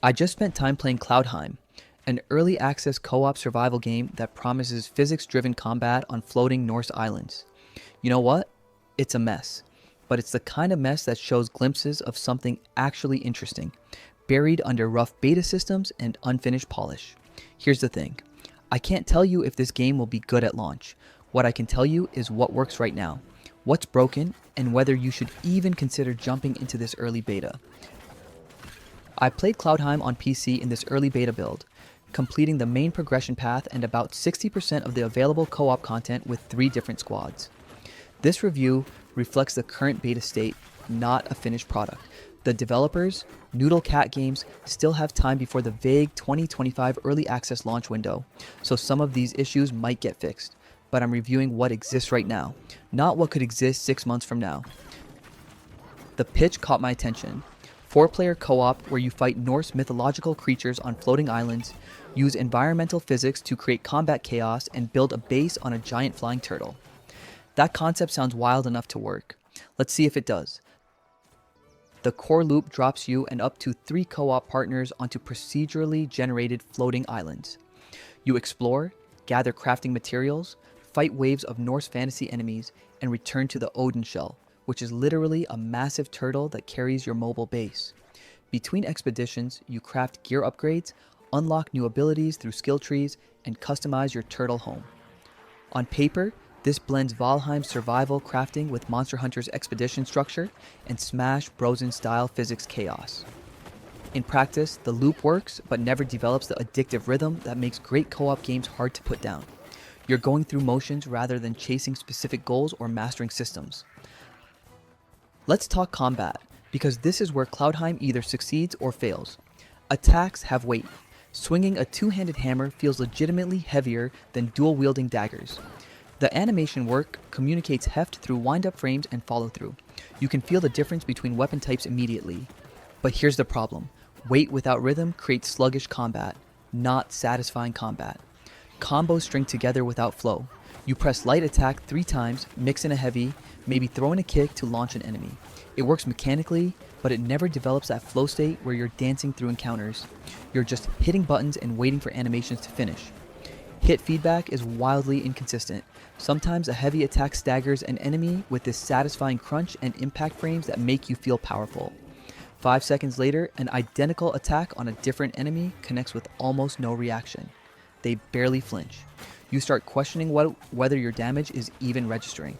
I just spent time playing Cloudheim, an early access co-op survival game that promises physics-driven combat on floating Norse islands. You know what? It's a mess, but it's the kind of mess that shows glimpses of something actually interesting, buried under rough beta systems and unfinished polish. Here's the thing. I can't tell you if this game will be good at launch. What I can tell you is what works right now, what's broken, and whether you should even consider jumping into this early beta. I played Cloudheim on PC in this early beta build, completing the main progression path and about 60% of the available co-op content with 3 different squads. This review reflects the current beta state, not a finished product. The developers, Noodle Cat Games, still have time before the vague 2025 early access launch window, so some of these issues might get fixed. But I'm reviewing what exists right now, not what could exist 6 months from now. The pitch caught my attention. 4-player co-op where you fight Norse mythological creatures on floating islands, use environmental physics to create combat chaos, and build a base on a giant flying turtle. That concept sounds wild enough to work. Let's see if it does. The core loop drops you and up to 3 co-op partners onto procedurally generated floating islands. You explore, gather crafting materials, fight waves of Norse fantasy enemies, and return to the Odin Shell, which is literally a massive turtle that carries your mobile base. Between expeditions, you craft gear upgrades, unlock new abilities through skill trees, and customize your turtle home. On paper, this blends Valheim's survival crafting with Monster Hunter's expedition structure and Smash Bros.-style physics chaos. In practice, the loop works, but never develops the addictive rhythm that makes great co-op games hard to put down. You're going through motions rather than chasing specific goals or mastering systems. Let's talk combat, because this is where Cloudheim either succeeds or fails. Attacks have weight. Swinging a 2-handed hammer feels legitimately heavier than dual-wielding daggers. The animation work communicates heft through wind-up frames and follow-through. You can feel the difference between weapon types immediately. But here's the problem. Weight without rhythm creates sluggish combat, not satisfying combat. Combos string together without flow. You press light attack 3 times, mix in a heavy, maybe throw in a kick to launch an enemy. It works mechanically, but it never develops that flow state where you're dancing through encounters. You're just hitting buttons and waiting for animations to finish. Hit feedback is wildly inconsistent. Sometimes a heavy attack staggers an enemy with this satisfying crunch and impact frames that make you feel powerful. 5 seconds later, an identical attack on a different enemy connects with almost no reaction. They barely flinch. You start questioning whether your damage is even registering.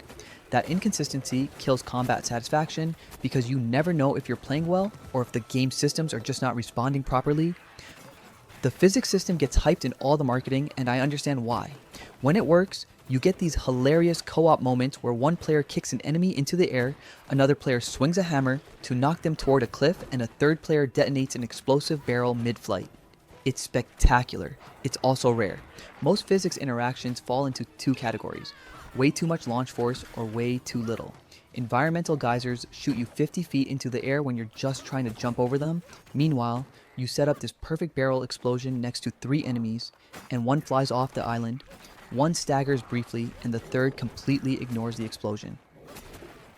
That inconsistency kills combat satisfaction because you never know if you're playing well or if the game systems are just not responding properly. The physics system gets hyped in all the marketing, and I understand why. When it works, you get these hilarious co-op moments where one player kicks an enemy into the air, another player swings a hammer to knock them toward a cliff, and a third player detonates an explosive barrel mid-flight. It's spectacular. It's also rare. Most physics interactions fall into 2 categories: way too much launch force or way too little. Environmental geysers shoot you 50 feet into the air when you're just trying to jump over them. Meanwhile, you set up this perfect barrel explosion next to 3 enemies, and one flies off the island, one staggers briefly, and the third completely ignores the explosion.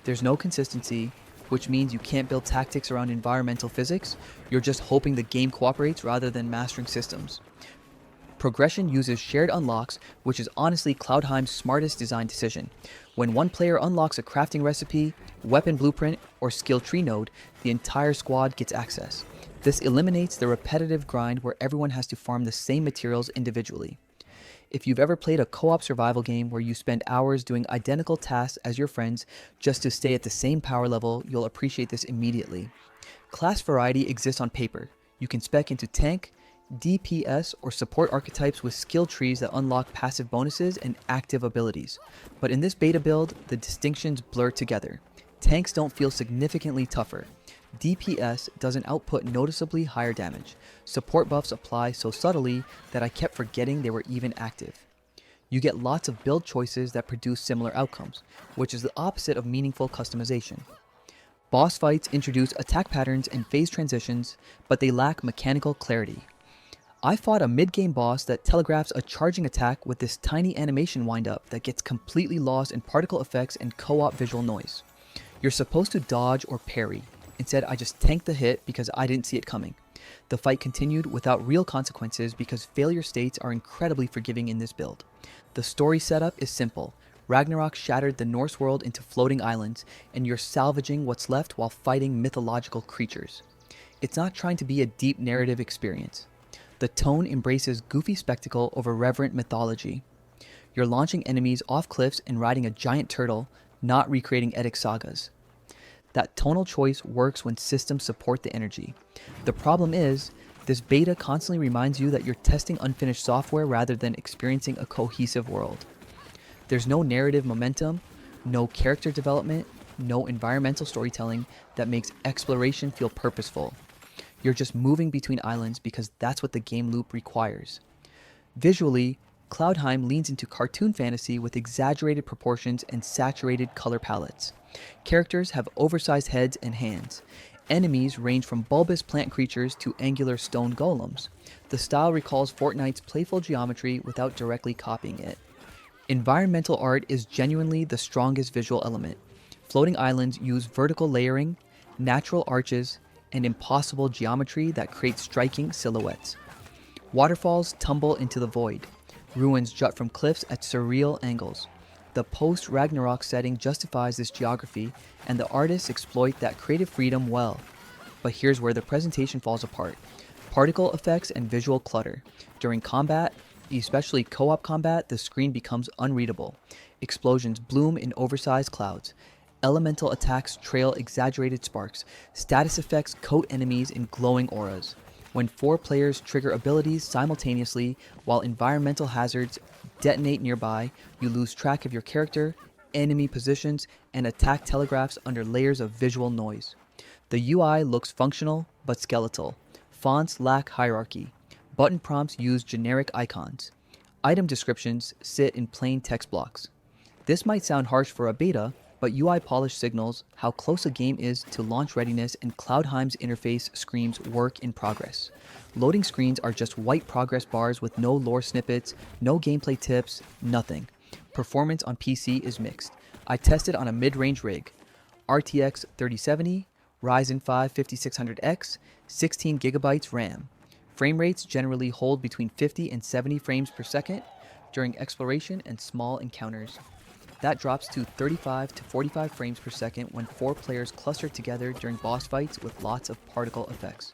There's no consistency, which means you can't build tactics around environmental physics. You're just hoping the game cooperates rather than mastering systems. Progression uses shared unlocks, which is honestly Cloudheim's smartest design decision. When one player unlocks a crafting recipe, weapon blueprint, or skill tree node, the entire squad gets access. This eliminates the repetitive grind where everyone has to farm the same materials individually. If you've ever played a co-op survival game where you spend hours doing identical tasks as your friends just to stay at the same power level, you'll appreciate this immediately. Class variety exists on paper. You can spec into tank, DPS, or support archetypes with skill trees that unlock passive bonuses and active abilities. But in this beta build, the distinctions blur together. Tanks don't feel significantly tougher. DPS doesn't output noticeably higher damage. Support buffs apply so subtly that I kept forgetting they were even active. You get lots of build choices that produce similar outcomes, which is the opposite of meaningful customization. Boss fights introduce attack patterns and phase transitions, but they lack mechanical clarity. I fought a mid-game boss that telegraphs a charging attack with this tiny animation wind-up that gets completely lost in particle effects and co-op visual noise. You're supposed to dodge or parry, Instead, I just tanked the hit because I didn't see it coming. The fight continued without real consequences because failure states are incredibly forgiving in this build. The story setup is simple. Ragnarok shattered the Norse world into floating islands, and you're salvaging what's left while fighting mythological creatures. It's not trying to be a deep narrative experience. The tone embraces goofy spectacle over reverent mythology. You're launching enemies off cliffs and riding a giant turtle, not recreating Eddic sagas. That tonal choice works when systems support the energy. The problem is, this beta constantly reminds you that you're testing unfinished software rather than experiencing a cohesive world. There's no narrative momentum, no character development, no environmental storytelling that makes exploration feel purposeful. You're just moving between islands because that's what the game loop requires. Visually, Cloudheim leans into cartoon fantasy with exaggerated proportions and saturated color palettes. Characters have oversized heads and hands. Enemies range from bulbous plant creatures to angular stone golems. The style recalls Fortnite's playful geometry without directly copying it. Environmental art is genuinely the strongest visual element. Floating islands use vertical layering, natural arches, and impossible geometry that create striking silhouettes. Waterfalls tumble into the void. Ruins jut from cliffs at surreal angles. The post-Ragnarok setting justifies this geography, and the artists exploit that creative freedom well. But here's where the presentation falls apart. Particle effects and visual clutter. During combat, especially co-op combat, the screen becomes unreadable. Explosions bloom in oversized clouds. Elemental attacks trail exaggerated sparks. Status effects coat enemies in glowing auras. When 4 players trigger abilities simultaneously while environmental hazards detonate nearby, you lose track of your character, enemy positions, and attack telegraphs under layers of visual noise. The UI looks functional but skeletal. Fonts lack hierarchy. Button prompts use generic icons. Item descriptions sit in plain text blocks. This might sound harsh for a beta, but UI polish signals how close a game is to launch readiness, and Cloudheim's interface screams work in progress. Loading screens are just white progress bars with no lore snippets, no gameplay tips, nothing. Performance on PC is mixed. I tested on a mid-range rig, RTX 3070, Ryzen 5 5600X, 16GB RAM. Frame rates generally hold between 50 and 70 frames per second during exploration and small encounters. That drops to 35 to 45 frames per second when 4 players cluster together during boss fights with lots of particle effects.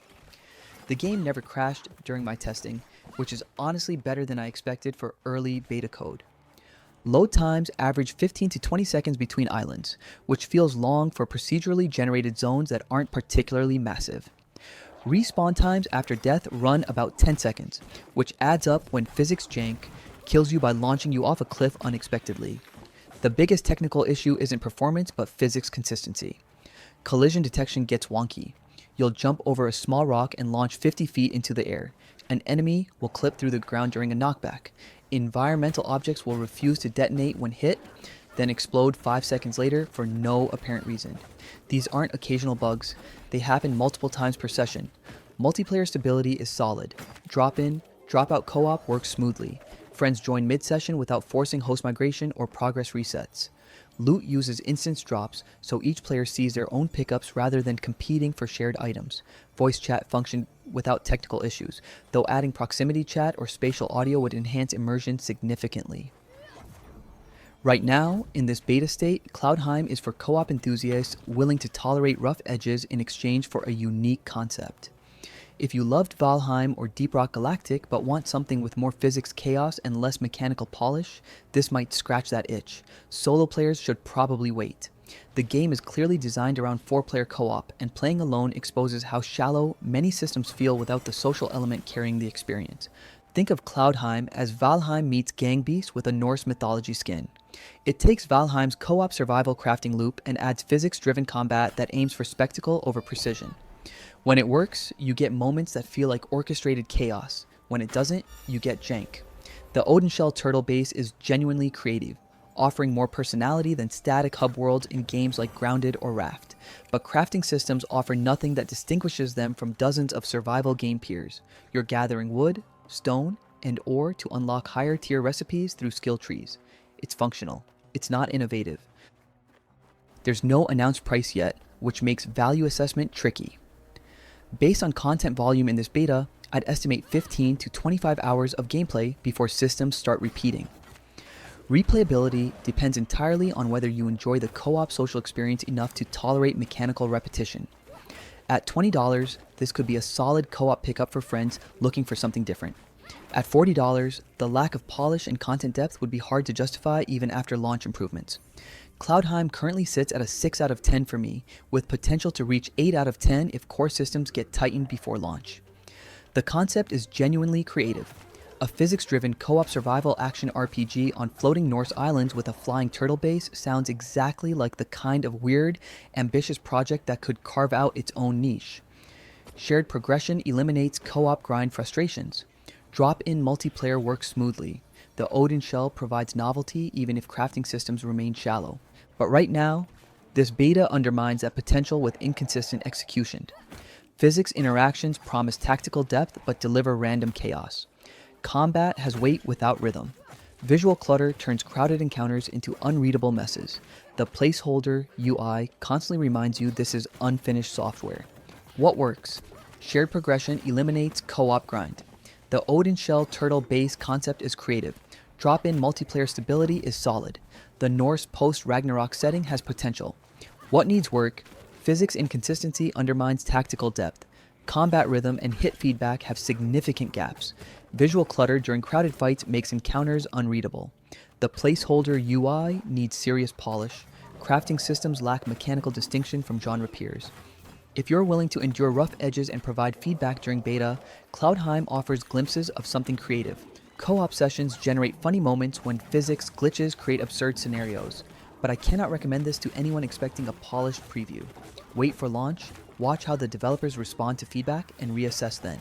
The game never crashed during my testing, which is honestly better than I expected for early beta code. Load times average 15 to 20 seconds between islands, which feels long for procedurally generated zones that aren't particularly massive. Respawn times after death run about 10 seconds, which adds up when physics jank kills you by launching you off a cliff unexpectedly. The biggest technical issue isn't performance, but physics consistency. Collision detection gets wonky. You'll jump over a small rock and launch 50 feet into the air. An enemy will clip through the ground during a knockback. Environmental objects will refuse to detonate when hit, then explode 5 seconds later for no apparent reason. These aren't occasional bugs. They happen multiple times per session. Multiplayer stability is solid. Drop-in, drop-out co-op works smoothly. Friends join mid-session without forcing host migration or progress resets. Loot uses instance drops, so each player sees their own pickups rather than competing for shared items. Voice chat functioned without technical issues, though adding proximity chat or spatial audio would enhance immersion significantly. Right now, in this beta state, Cloudheim is for co-op enthusiasts willing to tolerate rough edges in exchange for a unique concept. If you loved Valheim or Deep Rock Galactic but want something with more physics chaos and less mechanical polish, this might scratch that itch. Solo players should probably wait. The game is clearly designed around 4-player co-op, and playing alone exposes how shallow many systems feel without the social element carrying the experience. Think of Cloudheim as Valheim meets Gang Beast with a Norse mythology skin. It takes Valheim's co-op survival crafting loop and adds physics-driven combat that aims for spectacle over precision. When it works, you get moments that feel like orchestrated chaos. When it doesn't, you get jank. The Odin Shell turtle base is genuinely creative, offering more personality than static hub worlds in games like Grounded or Raft. But crafting systems offer nothing that distinguishes them from dozens of survival game peers. You're gathering wood, stone, and ore to unlock higher tier recipes through skill trees. It's functional. It's not innovative. There's no announced price yet, which makes value assessment tricky. Based on content volume in this beta, I'd estimate 15 to 25 hours of gameplay before systems start repeating. Replayability depends entirely on whether you enjoy the co-op social experience enough to tolerate mechanical repetition. At $20, this could be a solid co-op pickup for friends looking for something different. At $40, the lack of polish and content depth would be hard to justify even after launch improvements. Cloudheim currently sits at a 6 out of 10 for me, with potential to reach 8 out of 10 if core systems get tightened before launch. The concept is genuinely creative. A physics-driven co-op survival action RPG on floating Norse islands with a flying turtle base sounds exactly like the kind of weird, ambitious project that could carve out its own niche. Shared progression eliminates co-op grind frustrations. Drop-in multiplayer works smoothly. The Odin shell provides novelty even if crafting systems remain shallow. But right now, this beta undermines that potential with inconsistent execution. Physics interactions promise tactical depth but deliver random chaos. Combat has weight without rhythm. Visual clutter turns crowded encounters into unreadable messes. The placeholder UI constantly reminds you this is unfinished software. What works? Shared progression eliminates co-op grind. The Odin shell turtle base concept is creative. Drop-in multiplayer stability is solid. The Norse post-Ragnarok setting has potential. What needs work? Physics inconsistency undermines tactical depth. Combat rhythm and hit feedback have significant gaps. Visual clutter during crowded fights makes encounters unreadable. The placeholder UI needs serious polish. Crafting systems lack mechanical distinction from genre peers. If you're willing to endure rough edges and provide feedback during beta, Cloudheim offers glimpses of something creative. Co-op sessions generate funny moments when physics glitches create absurd scenarios. But I cannot recommend this to anyone expecting a polished preview. Wait for launch, watch how the developers respond to feedback, and reassess then.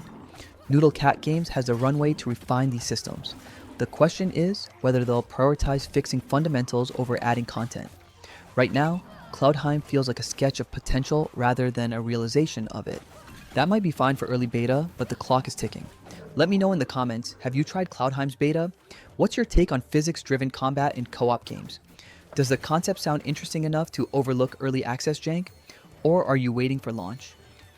Noodle Cat Games has a runway to refine these systems. The question is whether they'll prioritize fixing fundamentals over adding content. Right now, Cloudheim feels like a sketch of potential rather than a realization of it. That might be fine for early beta, but the clock is ticking. Let me know in the comments, have you tried Cloudheim's beta? What's your take on physics-driven combat in co-op games? Does the concept sound interesting enough to overlook early access jank? Or are you waiting for launch?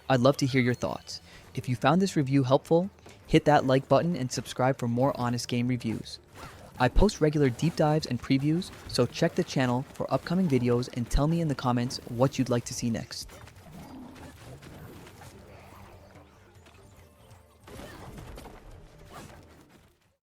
I'd love to hear your thoughts. If you found this review helpful, hit that like button and subscribe for more honest game reviews. I post regular deep dives and previews, so check the channel for upcoming videos and tell me in the comments what you'd like to see next.